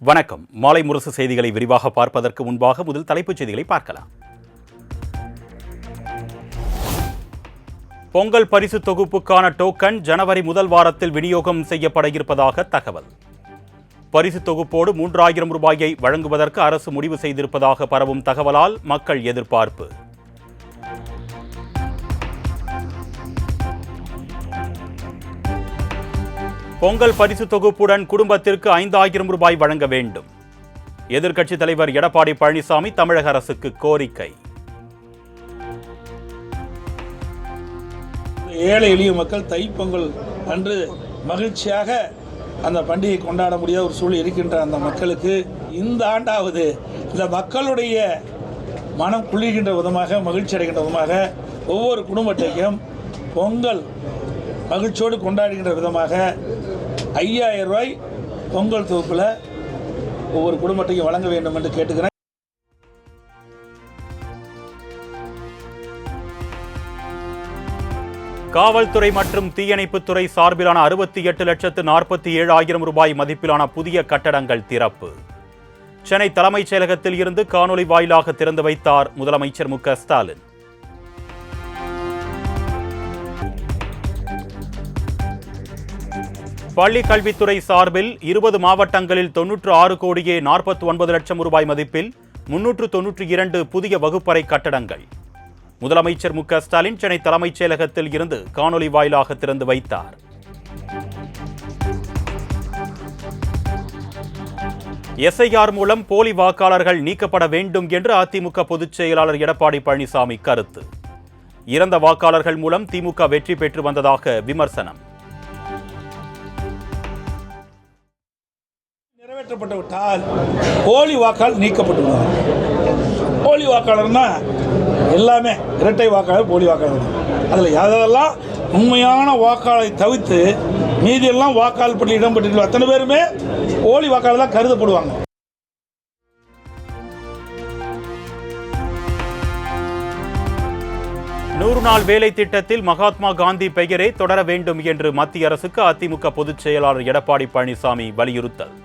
வணக்கம். மாலை முரசு செய்திகளை விரிவாக பார்ப்பதற்கு முன்பாக முதல் தலைப்புச் செய்திகளை பார்க்கலாம். பொங்கல் பரிசு தொகுப்புக்கான டோக்கன் ஜனவரி முதல் வாரத்தில் விநியோகம் செய்யப்பட இருப்பதாக தகவல். பரிசு தொகுப்போடு 3000 ரூபாயை வழங்குவதற்கு அரசு முடிவு செய்திருப்பதாக பரவும் தகவலால் மக்கள் எதிர்பார்ப்பு. பொங்கல் பரிசு தொகுப்புடன் குடும்பத்திற்கு 5000 ரூபாய் வழங்க வேண்டும். எதிர்க்கட்சித் தலைவர் எடப்பாடி பழனிசாமி தமிழக அரசுக்கு கோரிக்கை. ஏழை எளிய மக்கள் தைப்பொங்கல் அன்று மகிழ்ச்சியாக அந்த பண்டிகை கொண்டாட முடியாத ஒரு சூழல் இருக்கின்ற அந்த மக்களுக்கு இந்த ஆண்டாவது இந்த மக்களுடைய மனம் குளிர்கின்ற விதமாக, மகிழ்ச்சி அடைகின்ற விதமாக ஒவ்வொரு குடும்பத்தையும் பொங்கல் மகிழ்ச்சியோடு கொண்டாடுகின்ற விதமாக 5000 ரூபாய் பொங்கல் தொகுப்பில் ஒவ்வொரு குடும்பத்தையும் வழங்க வேண்டும் என்று கேட்டுக்கிறேன். காவல்துறை மற்றும் தீயணைப்புத்துறை சார்பிலான 68,47,000 ரூபாய் மதிப்பிலான புதிய கட்டடங்கள் திறப்பு. சென்னை தலைமைச் செயலகத்தில் இருந்து காணொலி வாயிலாக திறந்து வைத்தார் முதலமைச்சர் மு க ஸ்டாலின். பள்ளி கல்வித்துறை சார்பில் 20 மாவட்டங்களில் 96 கோடியே 49 லட்சம் ரூபாய் மதிப்பில் 392 புதிய வகுப்பறை கட்டடங்கள். முதலமைச்சர் மு க ஸ்டாலின் சென்னை தலைமைச் செயலகத்தில் இருந்து காணொலி வாயிலாக திறந்து வைத்தார். எஸ்ஐஆர் மூலம் போலி வாக்காளர்கள் நீக்கப்பட வேண்டும் என்று அதிமுக பொதுச் செயலாளர் எடப்பாடி பழனிசாமி கருத்து. இறந்த வாக்காளர்கள் மூலம் திமுக வெற்றி பெற்று வந்ததாக விமர்சனம். நிறைவேற்றப்பட்டு விட்டால் போலி வாக்காளர் நீக்கப்பட்டுள்ளனர். போலி வாக்காளர்னா எல்லாமே இரட்டை வாக்காளர், போலி வாக்காளர். அதில் யாரெல்லாம் உண்மையான வாக்காளரை தவிர்த்து மீதியெல்லாம் வாக்காளர் பட்டியலில் இடம்பெற்று அத்தனை பேருமே போலி வாக்காளர் தான் கருதப்படுவாங்க. நூறு நாள் வேலை திட்டத்தில் மகாத்மா காந்தி பெயரே தொடர வேண்டும் என்று மத்திய அரசுக்கு அதிமுக பொதுச் செயலாளர் எடப்பாடி பழனிசாமி வலியுறுத்தல்.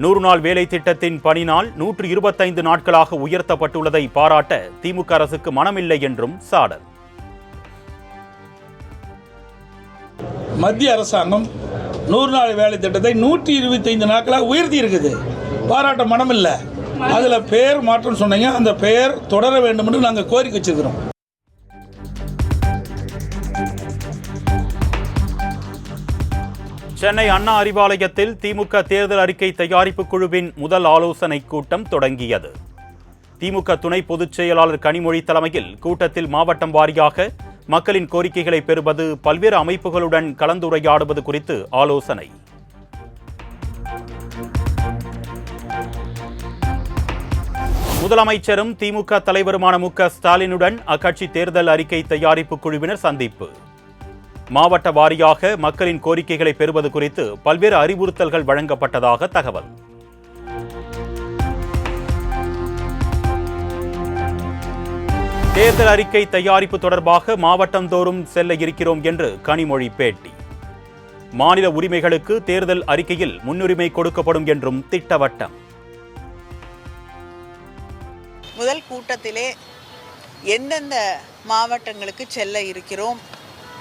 100 நாள் வேலை திட்டத்தின் பணி நாள் 125 நாட்களாக உயர்த்தப்பட்டுள்ளதை பாராட்ட திமுக அரசுக்கு மனமில்லை என்றும் சாடல். மத்திய அரசாங்கம் 100 நாள் வேலை திட்டத்தை 125 நாட்களாக உயர்த்தி இருக்குது. பாராட்ட மனமில்லை. அதில் பெயர் மாற்றம் சொன்னீங்க, அந்த பெயர் தொடர வேண்டும் என்று நாங்கள் கோரிக்கை வச்சிருக்கிறோம். சென்னை அண்ணா அறிவாலயத்தில் திமுக தேர்தல் அறிக்கை தயாரிப்பு குழுவின் முதல் ஆலோசனை கூட்டம் தொடங்கியது. திமுக துணை பொதுச் செயலாளர் கனிமொழி தலைமையில் கூட்டத்தில் மாவட்டம் வாரியாக மக்களின் கோரிக்கைகளை பெறுவது, பல்வேறு அமைப்புகளுடன் கலந்துரையாடுவது குறித்து ஆலோசனை. முதலமைச்சரும் திமுக தலைவருமான மு க ஸ்டாலினுடன் அக்கட்சி தேர்தல் அறிக்கை தயாரிப்பு குழுவினர் சந்திப்பு. மாவட்ட வாரியாக மக்களின் கோரிக்கைகளை பெறுவது குறித்து பல்வேறு அறிவுறுத்தல்கள் வழங்கப்பட்டதாக தகவல். தேர்தல் அறிக்கை தயாரிப்பு தொடர்பாக மாவட்டந்தோறும் செல்ல இருக்கிறோம் என்று கனிமொழி பேட்டி. மாநில உரிமைகளுக்கு தேர்தல் அறிக்கையில் முன்னுரிமை கொடுக்கப்படும் என்றும் திட்டவட்டம். முதல் கூட்டத்திலே எந்தெந்த மாவட்டங்களுக்கு செல்ல இருக்கிறோம்,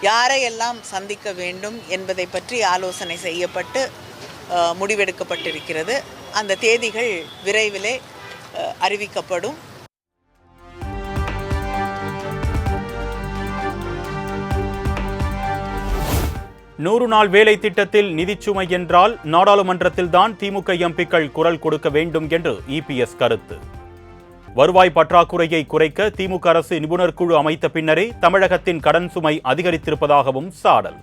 யாரையெல்லாம் சந்திக்க வேண்டும் என்பதை பற்றி ஆலோசனை செய்யப்பட்டு முடிவெடுக்கப்பட்டிருக்கிறது. அந்த தேதிகள் விரைவிலே அறிவிக்கப்படும். நூறு நாள் வேலை திட்டத்தில் நிதிச்சுமை என்றால் நாடாளுமன்றத்தில்தான் திமுக எம்பிக்கள் குரல் கொடுக்க வேண்டும் என்று இபிஎஸ் கருத்து. வருவாய் பற்றாக்குறையை குறைக்க திமுக அரசு நிபுணர் குழு அமைத்த பின்னரே தமிழகத்தின் கடன் சுமை அதிகரித்திருப்பதாகவும் சாடல்.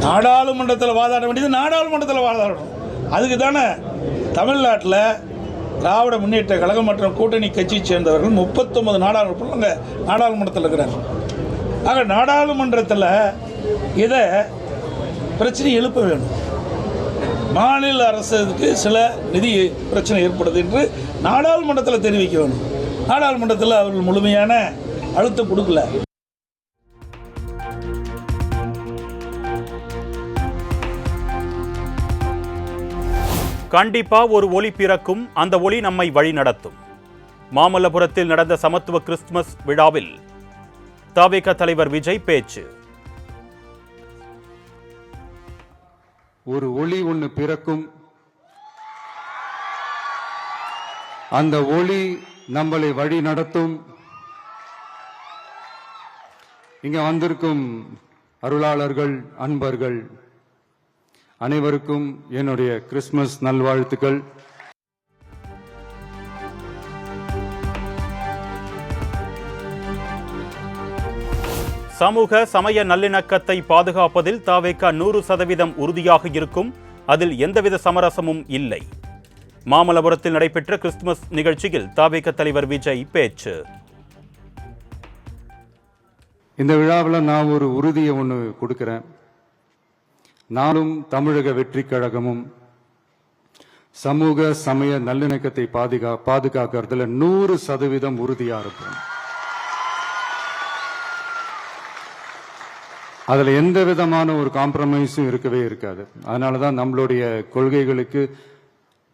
நாடாளுமன்றத்தில் வாதாட வேண்டியது நாடாளுமன்றத்தில் வாதாடணும். அதுக்கு தானே தமிழ்நாட்டில் திராவிட முன்னேற்ற கழகம் மற்றும் கூட்டணி கட்சியை சேர்ந்தவர்கள் 39 நாடாளுமன்றத்தில் இருக்கிறாங்க. ஆக நாடாளுமன்றத்தில் இதை பிரச்சனை எழுப்ப வேணும். மாநில அரசுக்கு சில நிதி பிரச்சனை ஏற்படுது என்று நாடாளுமன்றத்தில் தெரிவிக்க வேணும். நாடாளுமன்றத்தில் அவர்கள் முழுமையான அழுத்தம் கொடுக்கல. கண்டிப்பா ஒரு ஒளி பிறக்கும், அந்த ஒளி நம்மை வழி நடத்தும். மாமல்லபுரத்தில் நடந்த சமத்துவ கிறிஸ்துமஸ் விழாவில் தவிக தலைவர் விஜய் பேச்சு. ஒரு ஒளி ஒன்று பிறக்கும், அந்த ஒளி நம்மளை வழி நடத்தும். இங்க வந்திருக்கும் அருளாளர்கள், அன்பர்கள் அனைவருக்கும் என்னுடைய கிறிஸ்துமஸ் நல்வாழ்த்துக்கள். சமூக சமய நல்லிணக்கத்தை பாதுகாப்பதில் தவிக 100% உறுதியாக இருக்கும், அதில் எந்தவித சமரசமும் இல்லை. மாமல்லபுரத்தில் நடைபெற்ற கிறிஸ்துமஸ் நிகழ்ச்சியில் தவிக தலைவர் விஜய் பேச்சு. இந்த விழாவில் நான் ஒரு உறுதியை ஒன்று கொடுக்கிறேன். நானும் தமிழக வெற்றி கழகமும் சமூக சமய நல்லிணக்கத்தை பாதுகாக்கிறதுல 100% உறுதியா இருப்போம். அதுல எந்த விதமான ஒரு காம்ப்ரமைஸும் இருக்கவே இருக்காது. அதனாலதான் நம்மளுடைய கொள்கைகளுக்கு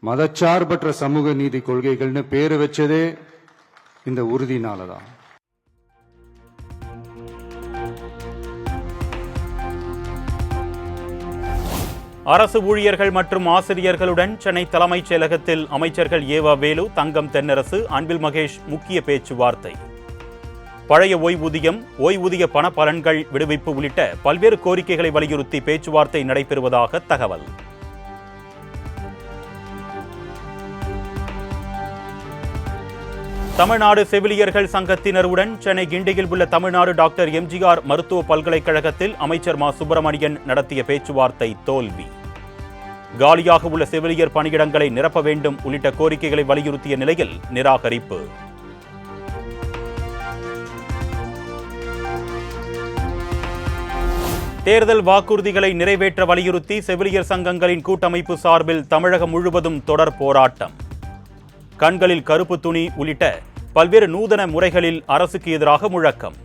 மதச்சார்பற்ற சமூக நீதி கொள்கைகள்னு பேரு வச்சதே இந்த உறுதினாலதான். அரசு ஊழியர்கள் மற்றும் ஆசிரியர்களுடன் சென்னை தலைமைச் செயலகத்தில் அமைச்சர்கள் ஏவா வேலு, தங்கம் தென்னரசு, அன்பில் மகேஷ் முக்கிய பேச்சுவார்த்தை. பழைய ஓய்வூதியம், ஓய்வூதிய பண பலன்கள் விடுவிப்பு உள்ளிட்ட பல்வேறு கோரிக்கைகளை வலியுறுத்தி பேச்சுவார்த்தை நடைபெறுவதாக தகவல். தமிழ்நாடு செவிலியர்கள் சங்கத்தினருடன் சென்னை கிண்டியில் உள்ள தமிழ்நாடு டாக்டர் எம்ஜிஆர் மருத்துவ பல்கலைக்கழகத்தில் அமைச்சர் மா சுப்பிரமணியன் நடத்திய பேச்சுவார்த்தை தோல்வி. காலியாக உள்ள செவிலியர் பணியிடங்களை நிரப்ப வேண்டும் உள்ளிட்ட கோரிக்கைகளை வலியுறுத்திய நிலையில் நிராகரிப்பு. தேர்தல் வாக்குறுதிகளை நிறைவேற்ற வலியுறுத்தி செவிலியர் சங்கங்களின் கூட்டமைப்பு சார்பில் தமிழகம் முழுவதும் தொடர் போராட்டம். கண்களில் கருப்பு துணி உள்ளிட்ட பல்வேறு நூதன முறைகளில் அரசுக்கு எதிராக முழக்கம்.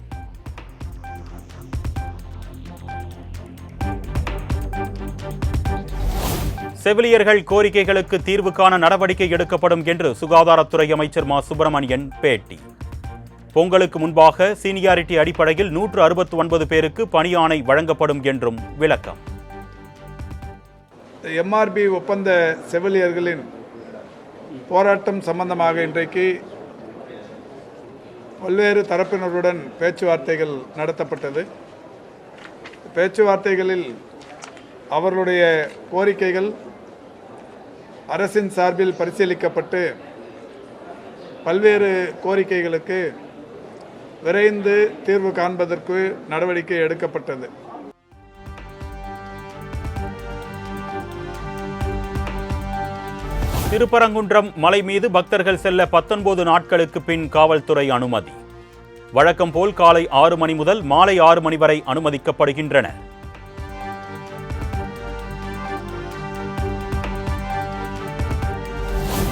செவிலியர்கள் கோரிக்கைகளுக்கு தீர்வு காண நடவடிக்கை எடுக்கப்படும் என்று சுகாதாரத்துறை அமைச்சர் மா சுப்பிரமணியன் பேட்டி. பொங்கலுக்கு முன்பாக சீனியாரிட்டி அடிப்படையில் 169 பேருக்கு பணியாணை வழங்கப்படும் என்றும் விளக்கம். எம்ஆர்பி ஒப்பந்த செவிலியர்களின் போராட்டம் சம்பந்தமாக இன்றைக்கு பல்வேறு தரப்பினருடன் பேச்சுவார்த்தைகள் நடத்தப்பட்டது. பேச்சுவார்த்தைகளில் அவர்களுடைய கோரிக்கைகள் அரசின் சார்பில் பரிசீலிக்கப்பட்டு பல்வேறு கோரிக்கைகளுக்கு விரைந்து தீர்வு காண்பதற்கு நடவடிக்கை எடுக்கப்பட்டது. திருப்பரங்குன்றம் மலை மீது பக்தர்கள் செல்ல 19 நாட்களுக்கு பின் காவல்துறை அனுமதி. வழக்கம் போல் காலை 6 மணி முதல் மாலை 6 மணி வரை அனுமதிக்கப்படுகின்றன.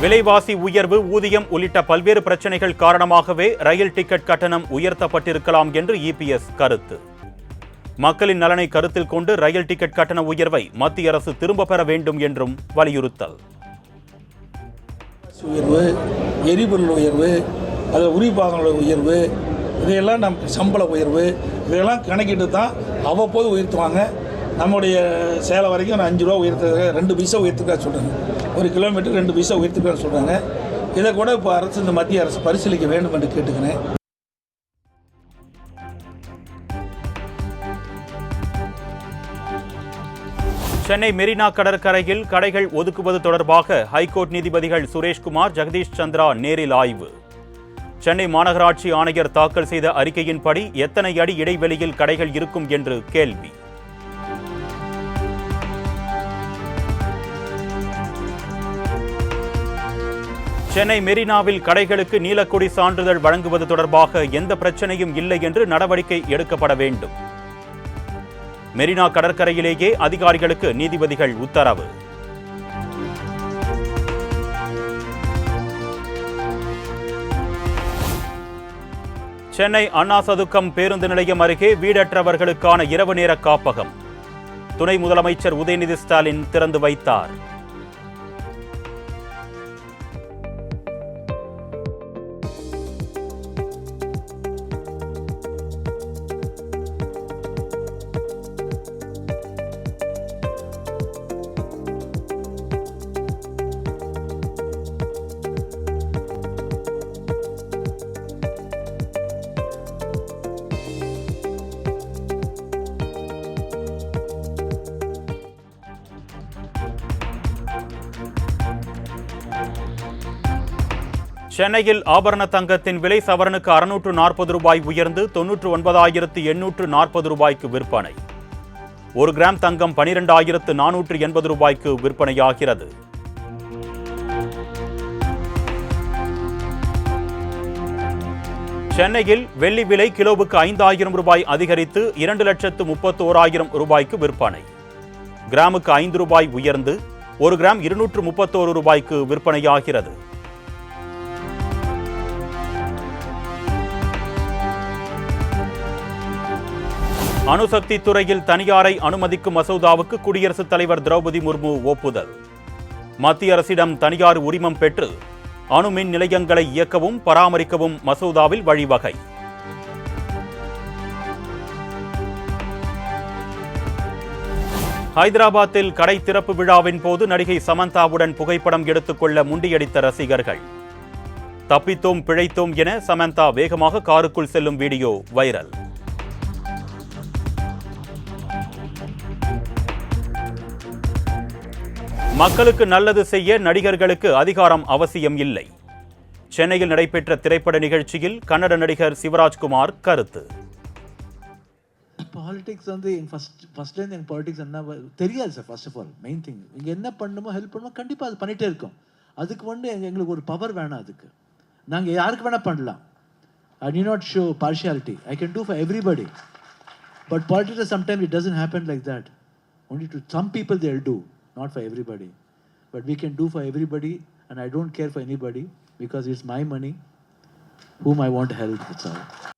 விலைவாசி உயர்வு, ஊதியம் உள்ளிட்ட பல்வேறு பிரச்சனைகள் காரணமாகவே ரயில் டிக்கெட் கட்டணம் உயர்த்தப்பட்டிருக்கலாம் என்று இபிஎஸ் கருத்து. மக்களின் நலனை கருத்தில் கொண்டு ரயில் டிக்கெட் கட்டண உயர்வை மத்திய அரசு திரும்ப பெற வேண்டும் என்றும் வலியுறுத்தல். உயர்வு, எரிபொருள் உயர்வு, அதில் உரிபாகங்களோட உயர்வு, இதையெல்லாம் சம்பள உயர்வு, இதையெல்லாம் கணக்கிட்டு தான் அவ்வப்போது உயர்த்துவாங்க. நம்முடைய சேலம் வரைக்கும் ஒரு 5 ரூபா உயர்த்துறதுக்கு 2 பைசா உயர்த்துக்கா சொல்கிறாங்க. ஒரு கிலோமீட்டர் 2 பைசா உயர்த்துக்கான்னு சொல்கிறாங்க. இதை கூட இப்போ அரசு, இந்த மத்திய அரசு பரிசீலிக்க வேண்டும் என்று கேட்டுக்கிறேன். சென்னை மெரினா கடற்கரையில் கடைகள் ஒதுக்குவது தொடர்பாக ஹைகோர்ட் நீதிபதிகள் சுரேஷ்குமார், ஜெகதீஷ் சந்திரா நேரில் ஆய்வு. சென்னை மாநகராட்சி ஆணையர் தாக்கல் செய்த அறிக்கையின்படி எத்தனை அடி இடைவெளியில் கடைகள் இருக்கும் என்று கேள்வி. சென்னை மெரினாவில் கடைகளுக்கு நீலக்கொடி சான்றிதழ் வழங்குவது தொடர்பாக எந்த பிரச்சனையும் இல்லை என்று நடவடிக்கை எடுக்கப்பட வேண்டும். மெரினா கடற்கரையிலேயே அதிகாரிகளுக்கு நீதிபதிகள் உத்தரவு. சென்னை அண்ணா சதுக்கம் பேருந்து நிலையம் அருகே வீடற்றவர்களுக்கான இரவு நேர காப்பகம் துணை முதலமைச்சர் உதயநிதி ஸ்டாலின் திறந்து வைத்தார். சென்னையில் ஆபரண தங்கத்தின் விலை சவரனுக்கு 640 ரூபாய் உயர்ந்து 99,840 ரூபாய்க்கு விற்பனை. 1 கிராம் தங்கம் 12,480 ரூபாய்க்கு விற்பனையாகிறது. சென்னையில் வெள்ளி விலை கிலோவுக்கு 5,000 ரூபாய் அதிகரித்து 2,31,000 ரூபாய்க்கு விற்பனை. கிராமுக்கு 5 ரூபாய் உயர்ந்து 1 கிராம் 231 ரூபாய்க்கு விற்பனையாகிறது. அணுசக்தி துறையில் தனியாரை அனுமதிக்கும் மசோதாவுக்கு குடியரசுத் தலைவர் திரௌபதி முர்மு ஒப்புதல். மத்திய அரசிடம் தனியார் உரிமம் பெற்று அணு மின் நிலையங்களை இயக்கவும் பராமரிக்கவும் மசோதாவில் வழிவகை. ஹைதராபாத்தில் கடை திறப்பு விழாவின் போது நடிகை சமந்தாவுடன் புகைப்படம் எடுத்துக்கொள்ள முண்டியடித்த ரசிகர்கள். தப்பித்தோம் பிழைத்தோம் என சமந்தா வேகமாக காருக்குள் செல்லும் வீடியோ வைரல். மக்களுக்கு நல்லது செய்ய நடிகர்களுக்கு அதிகாரம் அவசியம் இல்லை. சென்னையில் நடைபெற்ற திரைப்பட நிகழ்ச்சியில் கன்னட நடிகர் சிவராஜ்குமார் கருத்து. பாலிடிக்ஸ் வந்து ஃபர்ஸ்ட் எனக்கு பாலிடிக்ஸ் என்ன தெரியாது sir. First of all main thing இங்கே என்ன பண்ணணுமோ ஹெல்ப் பண்ணுமோ கண்டிப்பாக அது பண்ணிகிட்டே இருக்கோம். அதுக்கு வந்து எங்களுக்கு ஒரு பவர் வேணாம். அதுக்கு நாங்கள் யாருக்கு வேணால் பண்ணலாம். I need not show partiality. I can do for everybody. But politics sometimes it doesn't happen like that. Only to some people they will do, not for everybody. But we can do for everybody, and I don't care for anybody because it's my money whom I want to help. That's all.